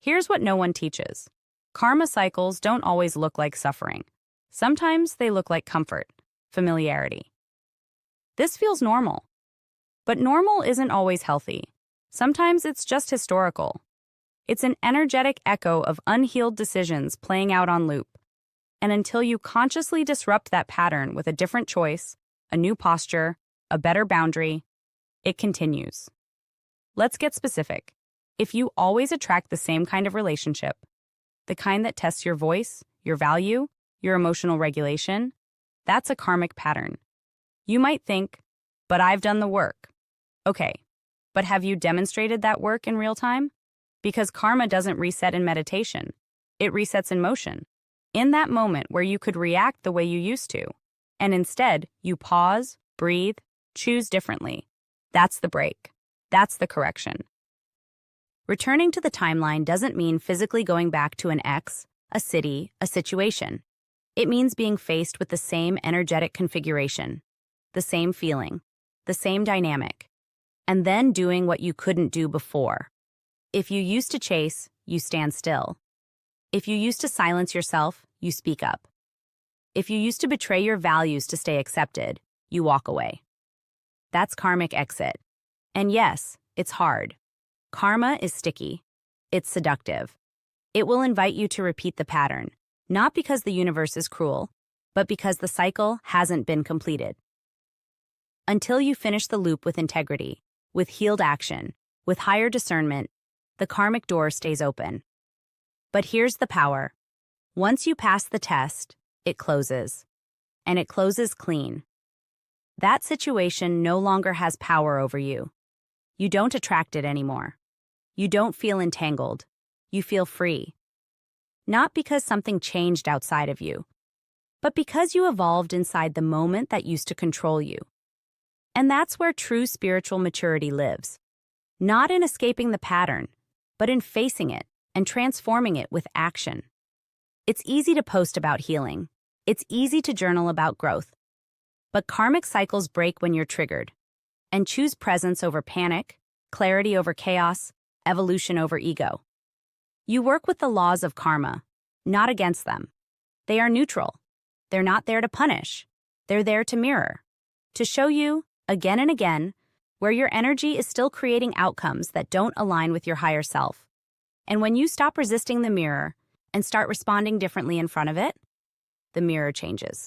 Here's what no one teaches. Karma cycles don't always look like suffering. Sometimes they look like comfort, familiarity. This feels normal. But normal isn't always healthy. Sometimes it's just historical. It's an energetic echo of unhealed decisions playing out on loop. And until you consciously disrupt that pattern with a different choice, a new posture, a better boundary, it continues. Let's get specific. If you always attract the same kind of relationship, the kind that tests your voice, your value, your emotional regulation, that's a karmic pattern. You might think, but I've done the work. Okay, but have you demonstrated that work in real time? Because karma doesn't reset in meditation. It resets in motion. In that moment where you could react the way you used to. And instead, you pause, breathe, choose differently. That's the break. That's the correction. Returning to the timeline doesn't mean physically going back to an ex, a city, a situation. It means being faced with the same energetic configuration, the same feeling, the same dynamic, and then doing what you couldn't do before. If you used to chase, you stand still. If you used to silence yourself, you speak up. If you used to betray your values to stay accepted, you walk away. That's karmic exit. And yes, it's hard. Karma is sticky. It's seductive. It will invite you to repeat the pattern, not because the universe is cruel, but because the cycle hasn't been completed. Until you finish the loop with integrity, with healed action, with higher discernment, the karmic door stays open. But here's the power. Once you pass the test, it closes. And it closes clean. That situation no longer has power over you. You don't attract it anymore. You don't feel entangled. You feel free. Not because something changed outside of you, but because you evolved inside the moment that used to control you. And that's where true spiritual maturity lives. Not in escaping the pattern, but in facing it and transforming it with action. It's easy to post about healing. It's easy to journal about growth. But karmic cycles break when you're triggered. And choose presence over panic, clarity over chaos, evolution over ego. You work with the laws of karma, not against them. They are neutral. They're not there to punish. They're there to mirror. To show you, again and again, where your energy is still creating outcomes that don't align with your higher self. And when you stop resisting the mirror and start responding differently in front of it, the mirror changes.